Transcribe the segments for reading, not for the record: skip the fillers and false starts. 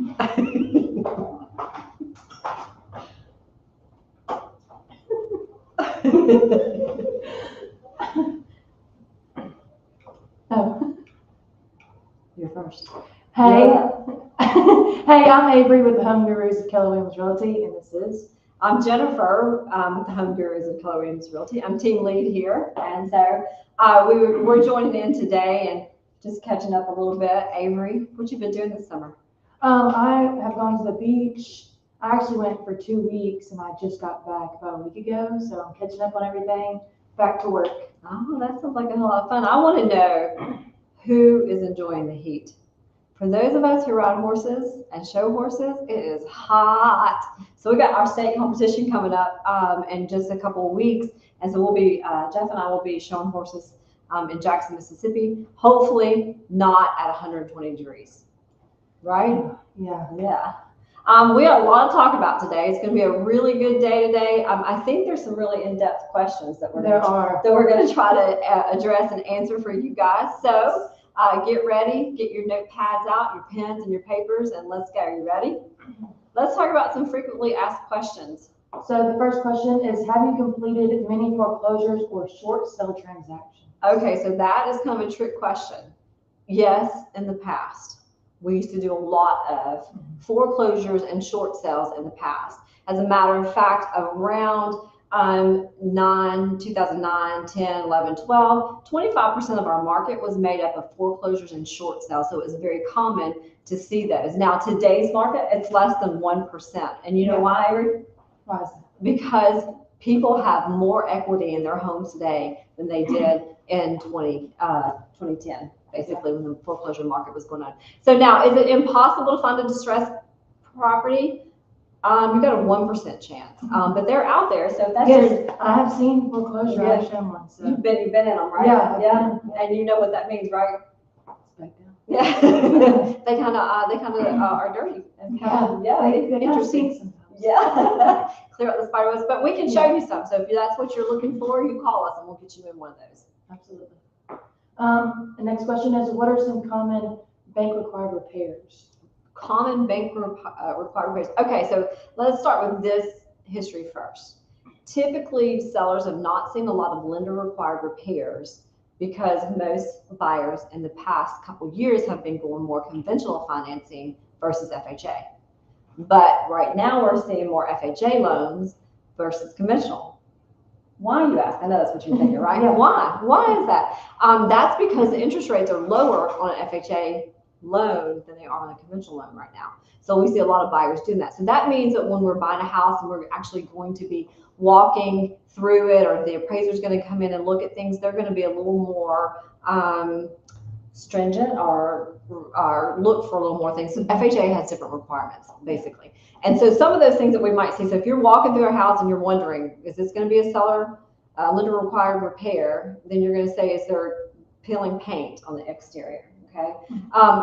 Oh, You're first. hey. Yeah. Hey, I'm Avery with the Home Gurus of Keller Williams Realty, and this is. I'm Jennifer with the Home Gurus of Keller Williams Realty. I'm team lead here, and so we're joining in today and just catching up a little bit. Avery, what you been doing this summer? I have gone to the beach. I actually went for 2 weeks, and I just got back about a week ago, so I'm catching up on everything. Back to work. Oh, that sounds like a lot of fun. I want to know who is enjoying the heat. For those of us who ride horses and show horses, it is hot. So we got our state competition coming up in just a couple of weeks, and so we'll be Jeff and I will be showing horses in Jackson, Mississippi. Hopefully not at 120 degrees, right? Yeah. Yeah. We have a lot to talk about today. It's going to be a really good day today. I think there's some really in-depth questions that we're going to try to address and answer for you guys. So get ready, get your notepads out, your pens and your papers, and let's go. You ready? Let's talk about some frequently asked questions. So the first question is, have you completed many foreclosures or short sale transactions? Okay, so that is kind of a trick question. Yes, in the past. We used to do a lot of foreclosures and short sales in the past. As a matter of fact, around 2009, 10, 11, 12, 25% of our market was made up of foreclosures and short sales. So it was very common to see those. Now, today's market, it's less than 1%. And you know why, Avery? Why is that? Because people have more equity in their homes today than they did in 2010. Basically, when the foreclosure market was going on. So now, is it impossible to find a distressed property? You've got a 1% chance, but they're out there. So if that's I have seen foreclosure. Yeah. I've shown one. So. You've been in them, right? Yeah. And you know what that means, right? Back down. Yeah. they kind of are dirty. They Interesting. sometimes. Yeah. Clear out the spider webs, but we can show you some. So if that's what you're looking for, you call us and we'll get you in one of those. Absolutely. The next question is, what are some common bank required repairs? Common bank required repairs. Okay, so let's start with this history first. Typically, sellers have not seen a lot of lender required repairs because most buyers in the past couple years have been going more conventional financing versus FHA. But right now we're seeing more FHA loans versus conventional. Why, you ask? I know that's what you're thinking, right? Yeah. Why? Why is that? That's because the interest rates are lower on an FHA loan than they are on a conventional loan right now. So we see a lot of buyers doing that. So that means that when we're buying a house and we're actually going to be walking through it, or the appraiser's going to come in and look at things, they're going to be a little more stringent or look for a little more things. So FHA has different requirements, basically. And so some of those things that we might see, so if you're walking through a house and you're wondering, is this going to be a seller lender required repair, then you're going to say, is there peeling paint on the exterior? Okay.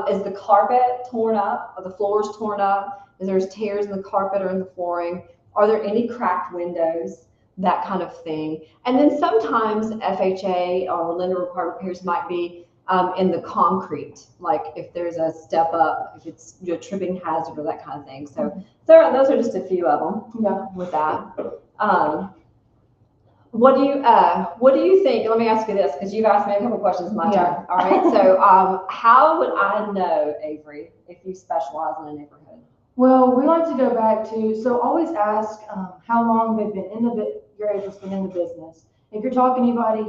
Is the carpet torn up? Are the floors torn up? Is there tears in the carpet or in the flooring? Are there any cracked windows? That kind of thing. And then sometimes FHA or lender required repairs might be in the concrete, like if there's a step up, if it's a tripping hazard or that kind of thing. So those are just a few of them. Yeah. With that. What do you think? Let me ask you this, because you've asked me a couple questions. My turn. All right. So how would I know, Avery, if you specialize in a neighborhood? Well, we like to go back to, so always ask how long they've been in your agent's been in the business. If you're talking to anybody,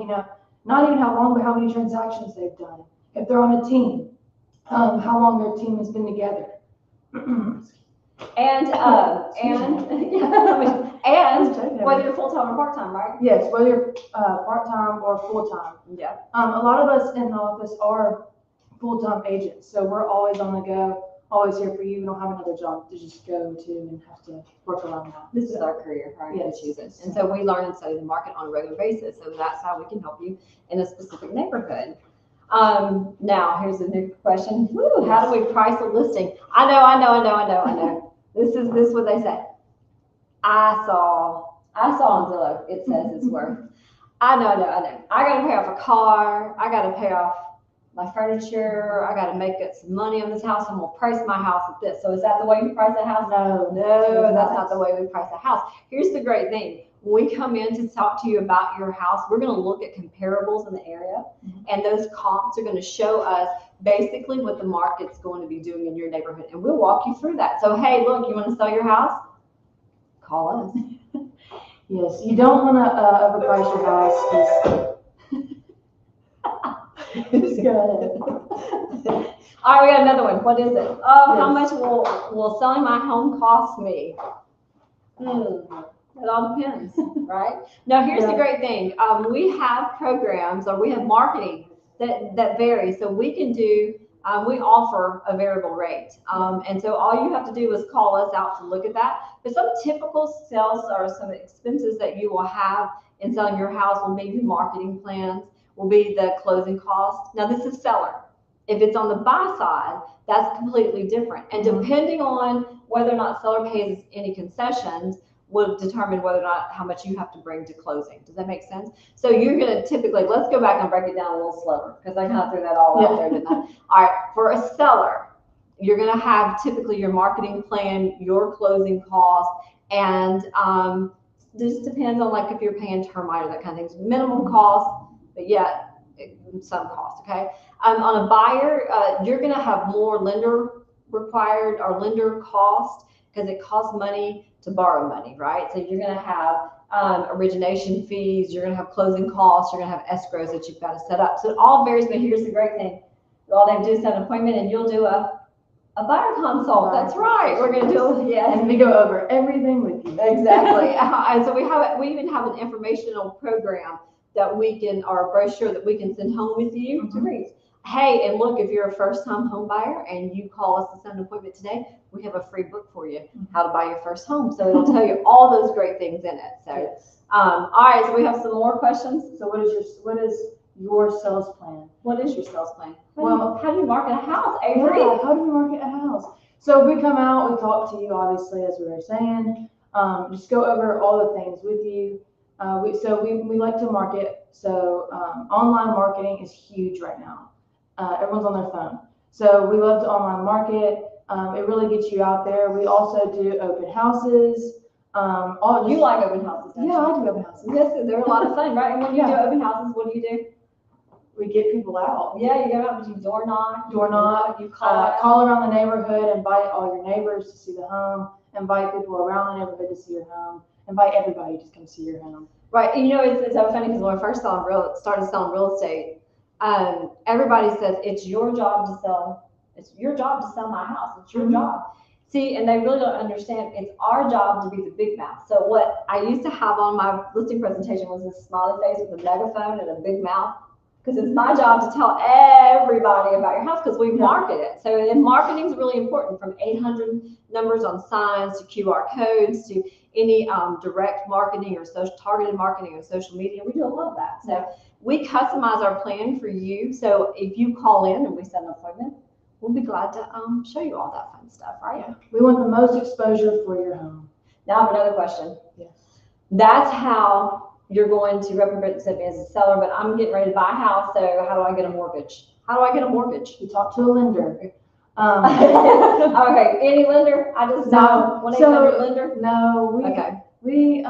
not even how long, but how many transactions they've done. If they're on a team, how long their team has been together. And whether you're full-time or part-time, right? Yes, whether you're part-time or full-time. Yeah. A lot of us in the office are full-time agents, so we're always on the go, always here for you. We don't have another job to just go to and have to work around that. This is our career, right? Yes. We choose it. And so we learn and study the market on a regular basis, so that's how we can help you in a specific neighborhood. Now here's a new question. How do we price a listing? I know. This is what they say. I saw on Zillow, it says it's worth. I know. I gotta pay off a car. I gotta pay off my furniture, I got to make some money on this house, I'm going to price my house at this. So is that the way you price a house? No, that's not the way we price a house. Here's the great thing. When we come in to talk to you about your house, we're going to look at comparables in the area, and those comps are going to show us basically what the market's going to be doing in your neighborhood, and we'll walk you through that. So, hey, look, you want to sell your house? Call us. Yes, you don't want to overprice your house. Just go ahead. All right, we got another one. What is it? Oh, Yes. How much will selling my home cost me? It all depends, right? Now, here's the great thing. We have programs, or we have marketing that varies. So we can do, we offer a variable rate. And so all you have to do is call us out to look at that. But some typical sales or some expenses that you will have in selling your house will be your marketing plans, will be the closing costs. Now, this is seller. If it's on the buy side, that's completely different. And depending on whether or not seller pays any concessions, will determine whether or not how much you have to bring to closing. Does that make sense? So you're going to typically, let's go back and break it down a little slower, because I kind of threw that all out there, didn't I? All right, for a seller, you're going to have typically your marketing plan, your closing costs, and this depends on like if you're paying termite or that kind of things. Minimum cost, but yet some cost, okay? On a buyer, you're going to have more lender required or lender cost, because it costs money to borrow money, right? So you're going to have origination fees, you're going to have closing costs, you're going to have escrows that you've got to set up. So it all varies, but here's the great thing. All they have to do is set an appointment, and you'll do a buyer consult. That's right. We're going to do, And we go over everything with you. Exactly. And so we even have an informational program that we can, or a brochure that we can send home with you to read. Hey, and look, if you're a first-time home buyer and you call us to set an appointment today, we have a free book for you, How to Buy Your First Home. So it'll tell you all those great things in it. So, yes. All right, so we have some more questions. So what is your sales plan? What is your sales plan? Well, how do you market a house, Avery? Yeah, how do we market a house? So we come out, we talk to you, obviously, as we were saying, just go over all the things with you. We like to market. So online marketing is huge right now. Everyone's on their phone. So we love to online market. It really gets you out there. We also do open houses. You like open houses, don't you? Yeah, I do open houses. Yes, they're a lot of fun, right? And when you do open houses, what do? We get people out. Yeah, you go out and you door knock. You call around the neighborhood, invite all your neighbors to see the home, invite people around the neighborhood to see your home, invite everybody to come see your home. Right. You know, it's so funny, because when I first started selling real estate, everybody says it's your job to sell. It's your job to sell my house. It's your job. See, and they really don't understand. It's our job to be the big mouth. So what I used to have on my listing presentation was this smiley face with a megaphone and a big mouth, because it's my job to tell everybody about your house, because we market it. So, and marketing is really important, from 800 numbers on signs to QR codes to any direct marketing or targeted marketing or social media. We do a lot of that. So we customize our plan for you. So if you call in and we set an appointment, we'll be glad to show you all that fun stuff, right? Yeah. We want the most exposure for your home. Now I have another question. Yes. That's how you're going to represent me as a seller, but I'm getting ready to buy a house, so how do I get a mortgage? How do I get a mortgage? You talk to a lender. Okay, any lender? I just know 1-800 lender? No, we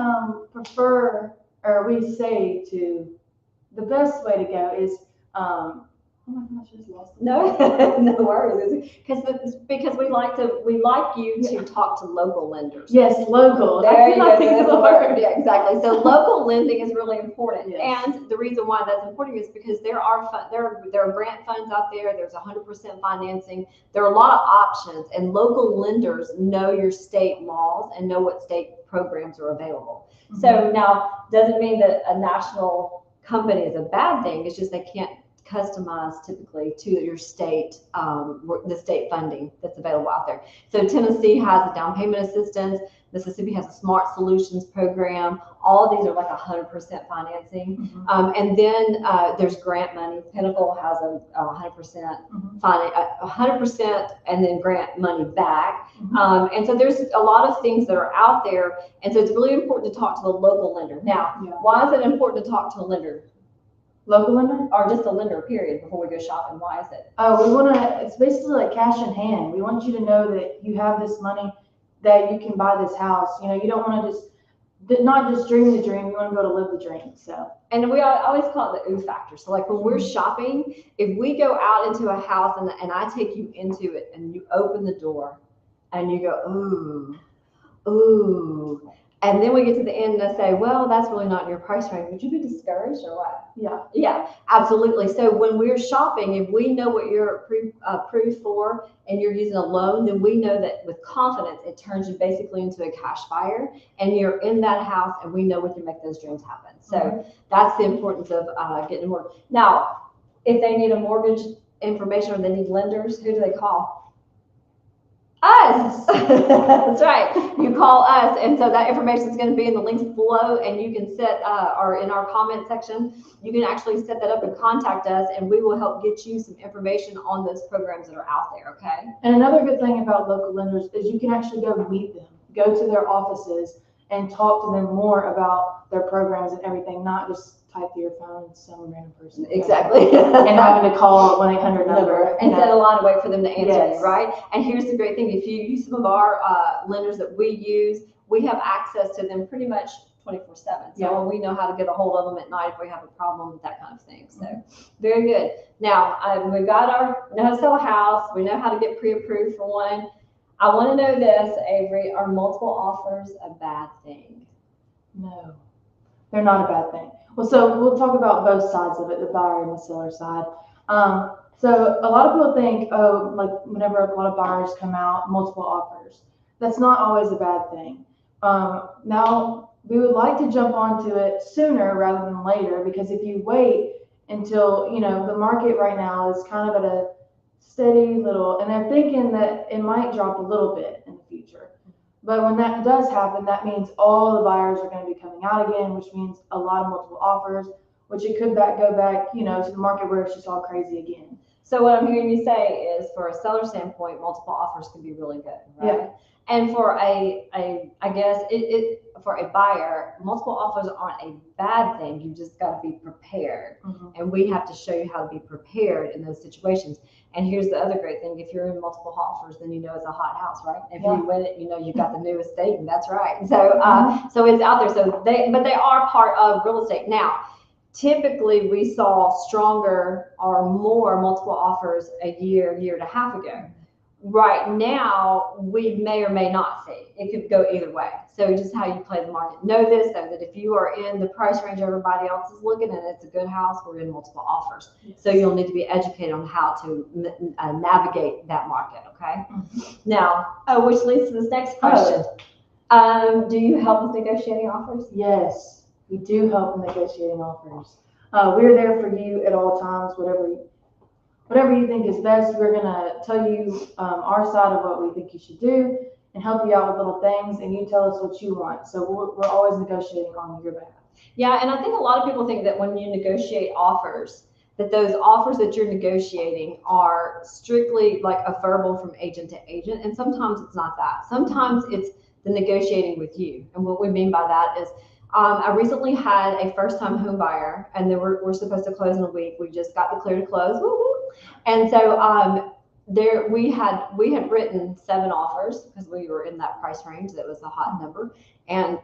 prefer, or we say the best way to go is, oh my gosh, I just lost it. No worries. Because we like you to talk to local lenders. Yes, local. There you go. That's the word. Yeah, exactly. So local lending is really important. Yes. And the reason why that's important is because there are grant funds out there. There's 100% financing. There are a lot of options, and local lenders know your state laws and know what state programs are available. Mm-hmm. So now, doesn't mean that a national company is a bad thing. It's just they can't customize typically to your state, the state funding that's available out there. So Tennessee has a down payment assistance. Mississippi has a Smart Solutions program. All of these are like 100% financing. Mm-hmm. And then there's grant money. Pinnacle has a 100% 100% and then grant money back. Mm-hmm. And so there's a lot of things that are out there. And so it's really important to talk to the local lender. Now, why is it important to talk to a lender? Local lender? Or just a lender, period, before we go shopping? Why is it? Oh, we want to, it's basically like cash in hand. We want you to know that you have this money, that you can buy this house. You know, you don't want to not just dream the dream, you want to be able to live the dream, so. And we always call it the ooh factor. So like when we're shopping, if we go out into a house and I take you into it and you open the door and you go, ooh, ooh. And then we get to the end and I say, well, that's really not in your price range. Would you be discouraged or what? Yeah. Yeah, absolutely. So when we're shopping, if we know what you're approved for and you're using a loan, then we know that with confidence, it turns you basically into a cash buyer and you're in that house and we know we can make those dreams happen. So that's the importance of getting a mortgage. Now, if they need a mortgage information or they need lenders, who do they call? Us. That's right. You call us, and so that information is going to be in the links below, and you can set or in our comment section, you can actually set that up and contact us, and we will help get you some information on those programs that are out there. Okay. And another good thing about local lenders is you can actually go meet them, go to their offices, and talk to them more about their programs and everything, not just type to your phone some random person. Exactly. And having to call 1-800 number. And set a line and wait for them to answer Yes. you, right? And here's the great thing. If you use some of our lenders that we use, we have access to them pretty much 24/7. So Yeah. we know how to get a hold of them at night if we have a problem, that kind of thing. So very good. Now, we got know how to sell a house. We know how to get pre-approved for one. I want to know this, Avery, are multiple offers a bad thing? No, they're not a bad thing. Well, so we'll talk about both sides of it, the buyer and the seller side. So a lot of people think, oh, like whenever a lot of buyers come out, multiple offers. That's not always a bad thing. Now, we would like to jump onto it sooner rather than later, because if you wait until, you know, the market right now is kind of at a steady little, and they're thinking that it might drop a little bit in the future. But when that does happen, that means all the buyers are going to be coming out again, which means a lot of multiple offers, which it could go back, you know, to the market where it's just all crazy again. So what I'm hearing you say is, for a seller standpoint, multiple offers can be really good, right? Yeah. And for I guess for a buyer, multiple offers aren't a bad thing. You just got to be prepared, and we have to show you how to be prepared in those situations. And here's the other great thing: if you're in multiple offers, then you know it's a hot house, right? If you win it, you know you've got the new estate, and that's right. So so it's out there. So they are part of real estate now. Typically, we saw stronger or more multiple offers a year and a half ago. Right now, we may or may not see. It could go either way. So just how you play the market. Know this, though, that if you are in the price range everybody else is looking at, it's a good house, we're in multiple offers. So you'll need to be educated on how to navigate that market, okay? Now, which leads to this next question. Do you help with negotiating offers? Yes, we do help in negotiating offers. We're there for you at all times, whatever you think is best. We're going to tell you our side of what we think you should do and help you out with little things, and you tell us what you want. So we're always negotiating on your behalf. Yeah, and I think a lot of people think that when you negotiate offers, that those offers that you're negotiating are strictly like a verbal from agent to agent, and sometimes it's not that. Sometimes it's the negotiating with you, and what we mean by that is I recently had a first-time home buyer, and we're supposed to close in a week. We just got the clear to close, and so we had written 7 offers because we were in that price range. That was a hot number, and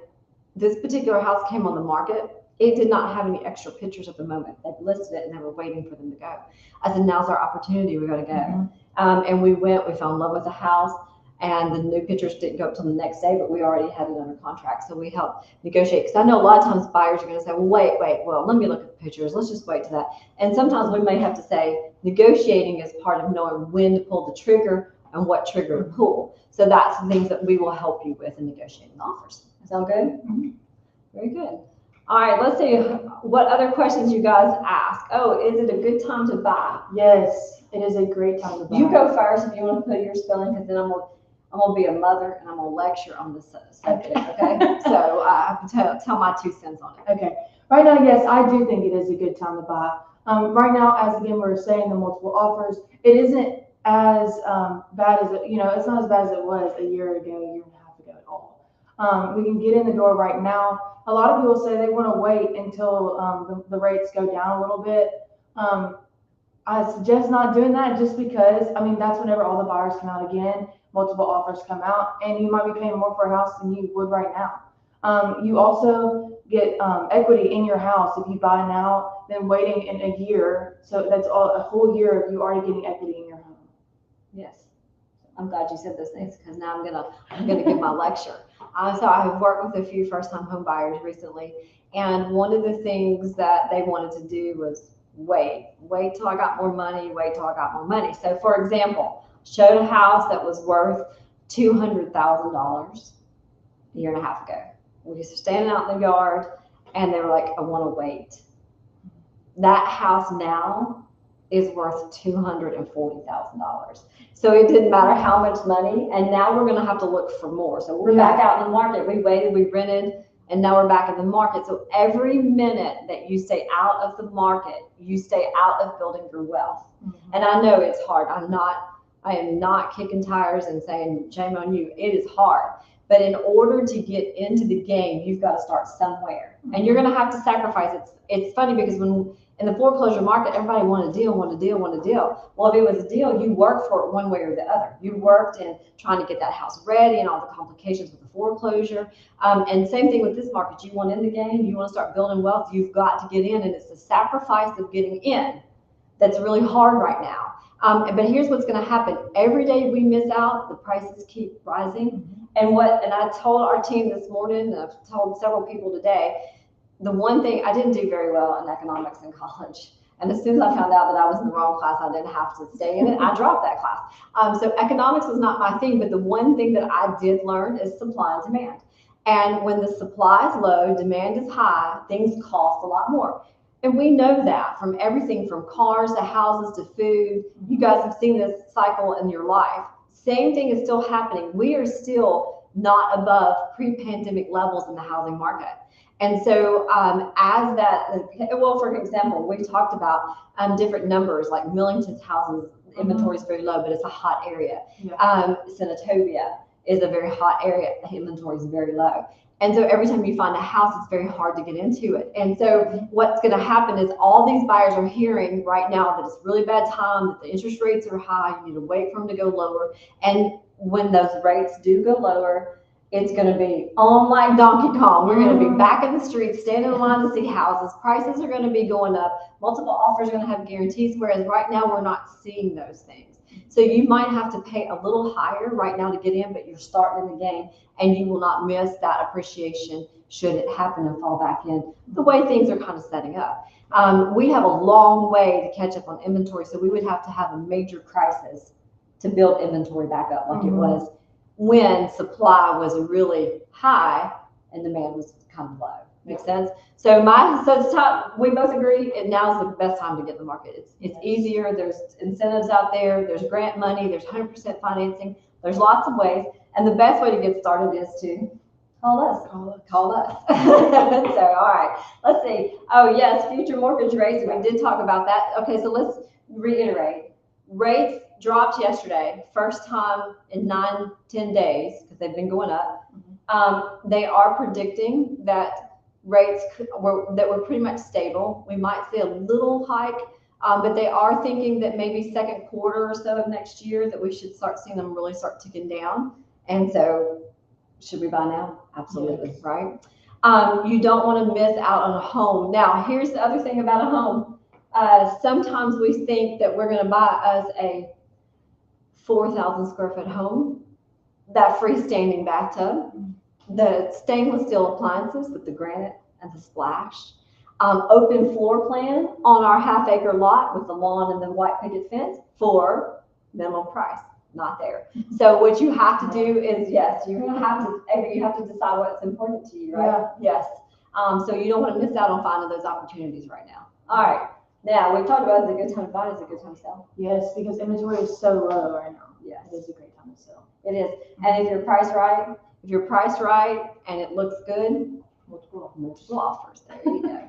this particular house came on the market. It did not have any extra pictures at the moment. They listed it and they were waiting for them to go. I said, now's our opportunity. We're going to go, and we went. We fell in love with the house. And the new pictures didn't go up till the next day, but we already had it under contract. So we helped negotiate. Because I know a lot of times buyers are going to say, well, wait, well, let me look at the pictures. Let's just wait to that. And sometimes we may have to say negotiating is part of knowing when to pull the trigger and what trigger to pull. So that's the things that we will help you with in negotiating offers. Sound good? Very good. All right, let's see what other questions you guys ask. Oh, is it a good time to buy? Yes, it is a great time to buy. You go first if you want to put your spelling, because then I'm gonna be a mother and I'm gonna lecture on this subject, okay? So I have to tell my 2 cents on it. Okay. Right now, yes, I do think it is a good time to buy. Right now, as again we're saying, the multiple offers, it isn't as bad as it's not as bad as it was a year and a half ago at all. We can get in the door right now. A lot of people say they want to wait until the rates go down a little bit. I suggest not doing that just because, I mean, that's whenever all the buyers come out again, multiple offers come out, and you might be paying more for a house than you would right now. You also get equity in your house if you buy now than waiting in a year. So that's a whole year of you already getting equity in your home. Yes. I'm glad you said those things because now I'm gonna give my lecture. So I have worked with a few first-time home buyers recently, and one of the things that they wanted to do was wait till I got more money, wait till I got more money. So for example, showed a house that was worth $200,000 a year and a half ago. We were standing out in the yard, and they were like, "I want to wait." That house now is worth $240,000. So it didn't matter how much money, and now we're going to have to look for more. So we're back out in the market. We waited, we rented, and now we're back in the market. So every minute that you stay out of the market, you stay out of building your wealth. Mm-hmm. And I know it's hard. I am not kicking tires and saying, shame on you. It is hard. But in order to get into the game, you've got to start somewhere. Mm-hmm. And you're going to have to sacrifice. It's funny because when in the foreclosure market, everybody wanted a deal. Well, if it was a deal, you worked for it one way or the other. You worked in trying to get that house ready and all the complications with the foreclosure. And same thing with this market. You want in the game, you want to start building wealth, you've got to get in. And it's the sacrifice of getting in that's really hard right now. But here's what's going to happen. Every day we miss out, the prices keep rising. Mm-hmm. And I told our team this morning, and I've told several people today, the one thing, I didn't do very well in economics in college. And as soon as I found out that I was in the wrong class, I didn't have to stay in it. I dropped that class. So economics was not my thing, but the one thing that I did learn is supply and demand. And when the supply is low, demand is high, things cost a lot more. And we know that from everything from cars to houses to food. You guys have seen this cycle in your life. Same thing is still happening. We are still not above pre-pandemic levels in the housing market. And so for example, we talked about different numbers, like Millington's houses, inventory is very low, but it's a hot area. Yeah. Senatobia is a very hot area, inventory is very low. And so every time you find a house, it's very hard to get into it. And so what's going to happen is all these buyers are hearing right now that it's really bad time, that the interest rates are high, you need to wait for them to go lower. And when those rates do go lower, it's going to be on like Donkey Kong. We're going to be back in the streets, standing in line to see houses. Prices are going to be going up. Multiple offers are going to have guarantees, whereas right now we're not seeing those things. So you might have to pay a little higher right now to get in, but you're starting in the game, and you will not miss that appreciation should it happen and fall back in the way things are kind of setting up. We have a long way to catch up on inventory, so we would have to have a major crisis to build inventory back up like it was when supply was really high and demand was kind of low. Makes sense? So it's top, we both agree now is the best time to get in the market. It's easier, there's incentives out there, there's grant money, there's 100% financing, there's lots of ways, and the best way to get started is to call us. So, all right, let's see. Oh yes, future mortgage rates, we did talk about that. Okay, so let's reiterate. Rates dropped yesterday, first time in 9-10 days, because they've been going up. Mm-hmm. They are predicting that rates were pretty much stable. We might see a little hike, but they are thinking that maybe second quarter or so of next year that we should start seeing them really start ticking down. And so should we buy now? Absolutely, yes. Right? You don't want to miss out on a home. Now, here's the other thing about a home. Sometimes we think that we're going to buy us a 4,000 square foot home, that freestanding bathtub, the stainless steel appliances with the granite and the splash, open floor plan on our half-acre lot with the lawn and the white picket fence for minimum price. Not there. So what you have to do is, yes, you have to decide what's important to you, right? Yeah. Yes. So you don't want to miss out on finding those opportunities right now. All right. Now we've talked about is it a good time to buy, is it a good time to sell? Yes, because inventory is so low right now. Yes. It is a great time to sell. It is. And if you're priced right and it looks good, multiple offers. There you go.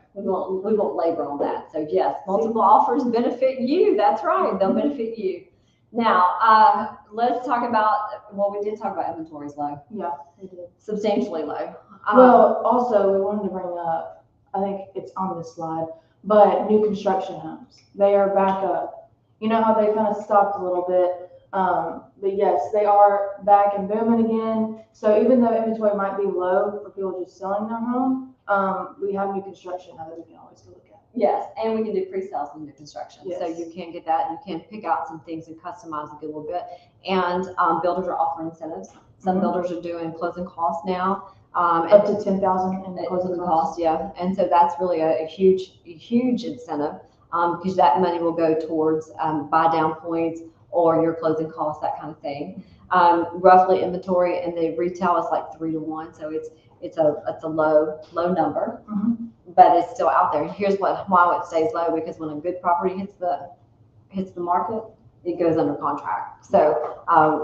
We won't labor on that. So yes, multiple offers benefit you. That's right. They'll benefit you. Now, let's talk about, well, we did talk about inventory's low, Yeah, we did. substantially low. Well, also, we wanted to bring up, I think it's on this slide, but new construction homes, they are back up. You know how they kind of stopped a little bit, but yes, they are back and booming again. So even though inventory might be low for people just selling their home, we have new construction now that we can always go look at. Yes, and we can do pre-sales in new construction. So Yes. you can get that, you can pick out some things and customize it a little bit. And builders are offering incentives. Some Mhm. builders are doing closing costs now. Up to 10,000 in the closing costs. Yeah. And so that's really a huge incentive, because that money will go towards buy down points or your closing costs, that kind of thing. Roughly inventory and the retail is like 3 to 1. So it's a low number. Mhm. But it's still out there. Here's why it stays low, because when a good property hits the market, it goes under contract. So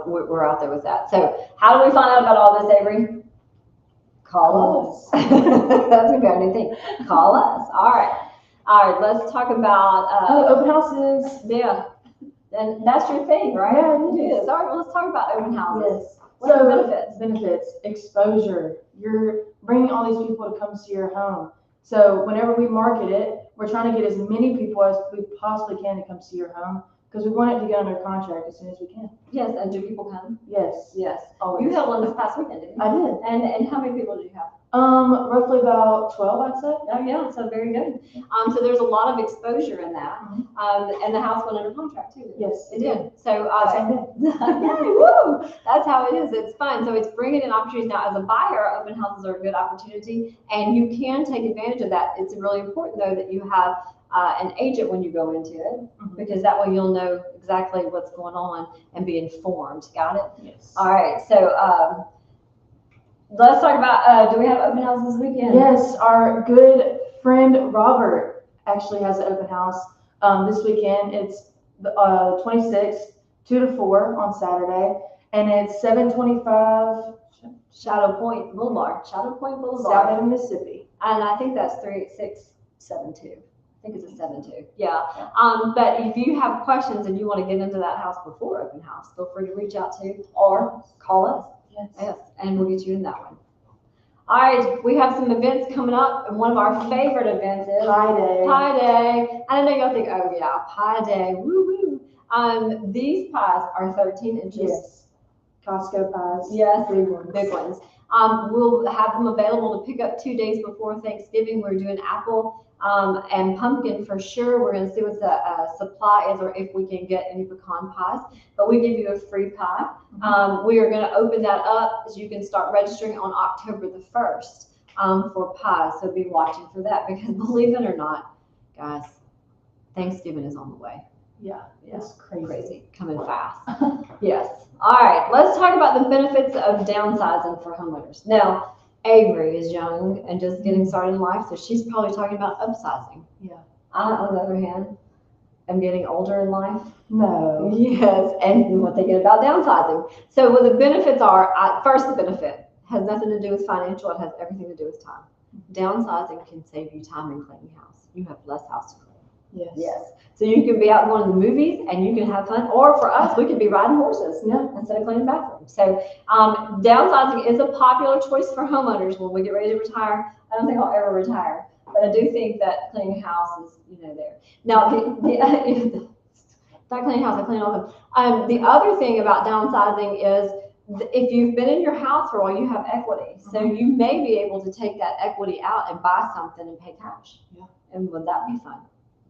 we're out there with that. So how do we find out about all this, Avery? Call us. That's a good thing. Call us. All right. Let's talk about Open houses. yeah. And that's your thing, right? Yeah, it is. All right. Well, let's talk about open houses. Yes. What are the So benefits? benefits, exposure. You're bringing all these people to come see your home. So whenever we market it, we're trying to get as many people as we possibly can to come see your home because we want it to get under contract as soon as we can. Yes. And do people come? Yes, Yes. always. You held one this past weekend, didn't you? I did. And how many people did you have? Roughly about 12, I'd say. Oh, yeah, so very good. So there's a lot of exposure in that. And the house went under contract too. Yes, It did. So, Same day. yeah, woo, that's how it is. It's fun. So it's bringing in opportunities. Now, as a buyer, open houses are a good opportunity, and you can take advantage of that. It's really important, though, that you have an agent when you go into it, Mhm. because that way you'll know exactly what's going on and be informed. Got it? Yes. All right. So let's talk about, do we have open houses this weekend? Yes, our good friend Robert actually has an open house this weekend. It's the 26th, 2 to 4 on Saturday, and it's 725 Shadow Point Boulevard. South Haven, Mississippi. And I think that's 38672. I think it's a 72. Yeah. But if you have questions and you want to get into that house before open house, feel free to reach out to or call us. Yes. Yes, and we'll get you in that one. All right, we have some events coming up, and one of our favorite events is Pie Day. Pie Day. And I know y'all think, oh yeah, Pie Day, woo woo. These pies are 13 inches. Yes. Costco pies. Yes, Big ones. big ones. We'll have them available to pick up 2 days before Thanksgiving. We're doing apple and pumpkin for sure. We're going to see what the supply is or if we can get any pecan pies. But we give you a free pie. We are going to open that up so you can start registering on October the 1st for pies. So be watching for that because believe it or not, guys, Thanksgiving is on the way. Yeah, it's crazy. Coming fast. Yes. All right, let's talk about the benefits of downsizing for homeowners. Now, Avery is young and just getting started in life, so she's probably talking about upsizing. Yeah. I, on the other hand, am getting older in life. No. Yes, and what they get about downsizing. So what the benefits are, first the benefit has nothing to do with financial, it has everything to do with time. Downsizing can save you time in cleaning house. You have less house to clean. Yes. Yes. So you can be out going to the movies and you can have fun. Or for us, we could be riding horses instead of cleaning bathrooms. So downsizing is a popular choice for homeowners when we get ready to retire. I don't think I'll ever retire, but I do think that cleaning house is, there. Now, not cleaning house, I clean all of them. The other thing about downsizing is if you've been in your house for a while, you have equity. So you may be able to take that equity out and buy something and pay cash. Yeah. And would that be fun?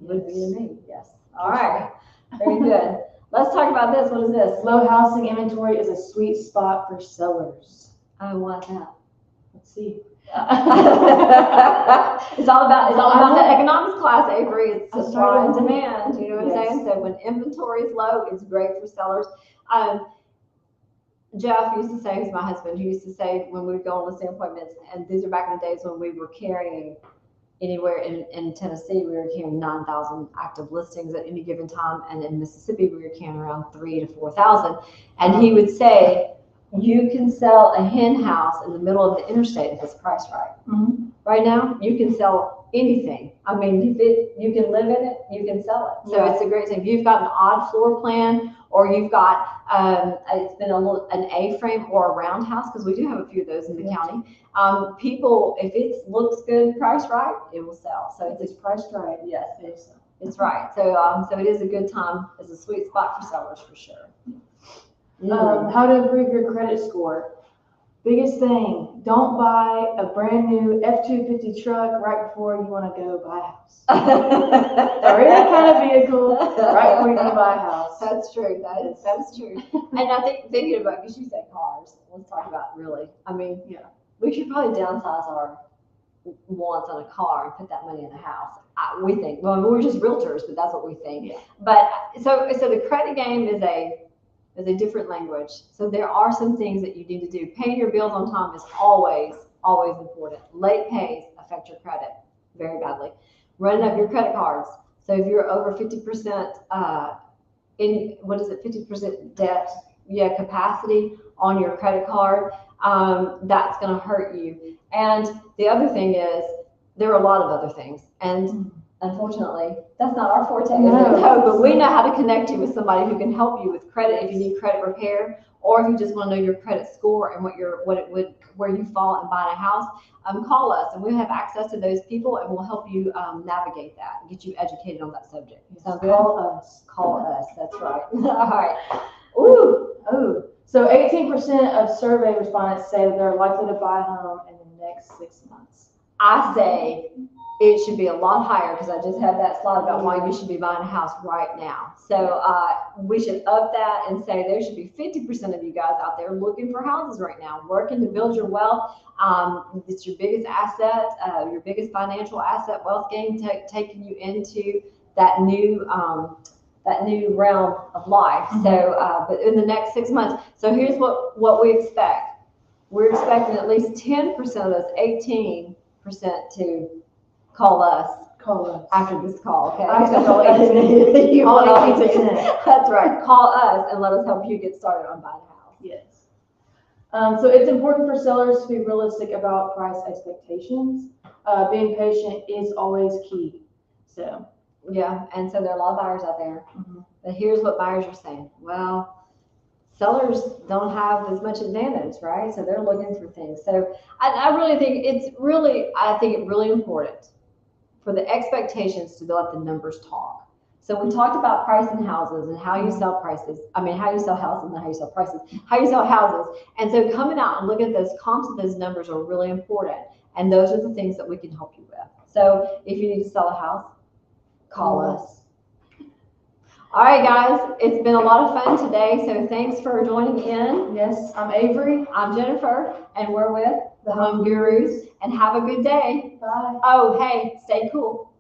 Would be to Yes. me, yes. All right, very good. Let's talk about this. What is this? Low housing inventory is a sweet spot for sellers. I want that. Let's see. It's all about the economics class, Avery. It's I'm supply and sorry. demand. You know what I'm saying? So when inventory is low, it's great for sellers. Jeff used to say, who's my husband, he used to say when we would go on listing appointments, and these are back in the days when we were carrying anywhere in Tennessee, we were carrying 9,000 active listings at any given time. And in Mississippi, we were carrying around 3,000 to 4,000. And he would say, you can sell a hen house in the middle of the interstate if it's priced right. Mm-hmm. Right now, you can sell anything. I mean, you can live in it, you can sell it. So Yeah. it's a great thing. If you've got an odd floor plan, or you've got, it's been an A-frame or a roundhouse, because we do have a few of those in the county. People, if it looks good, priced right, it will sell. So If it's priced right. yes, it's right. So, so it is a good time. It's a sweet spot for sellers for sure. How to improve your credit score. Biggest thing, don't buy a brand new F-250 truck right before you want to go buy a house. Or any kind of vehicle right before you want to buy a house. That's true. That's true. And I think thinking about, because you said cars, let's talk about really. I mean, Yeah. we should probably downsize our wants on a car and put that money in a house. We think. Well, we're just realtors, but that's what we think. Yeah. But so the credit game is a different language. So there are some things that you need to do. Paying your bills on time is always important. Late pays affect your credit very badly. Running up your credit cards. So if you're over 50% 50% debt, capacity on your credit card, that's going to hurt you. And the other thing is, there are a lot of other things. And unfortunately, that's not our forte. No, but we know how to connect you with somebody who can help you with credit if you need credit repair, or if you just want to know your credit score and where you fall in buying a house. Call us, and we'll have access to those people, and we'll help you navigate that and get you educated on that subject. Sound good? Call us. That's right. All right. Ooh. So 18% of survey respondents say that they're likely to buy a home in the next 6 months. I say it should be a lot higher, because I just had that slide about why you should be buying a house right now. So we should up that and say there should be 50% of you guys out there looking for houses right now, working to build your wealth. It's your biggest asset, your biggest financial asset, wealth gain, taking you into that new realm of life. Mm-hmm. So, but in the next 6 months. So here's what we expect. We're expecting at least 10% of those 18% to call us after this call. Okay. I can call 18. You Call call 18%. That's right. Call us and let us help you get started on buying a house. Yes. So it's important for sellers to be realistic about price expectations. Being patient is always key. So. Yeah, and so there are a lot of buyers out there. Mm-hmm. But here's what buyers are saying. Well, sellers don't have as much advantage, right? So they're looking for things. So I really think it really important for the expectations to let the numbers talk. So we talked about pricing houses and how you sell prices. I mean, how you sell houses, not how you sell prices, how you sell houses. And so coming out and looking at those comps of those numbers are really important. And those are the things that we can help you with. So if you need to sell a house, call us. All right, guys, it's been a lot of fun today. So thanks for joining in. Yes, I'm Avery. I'm Jennifer, and we're with the Home Gurus. And have a good day. Bye. Oh, hey, stay cool.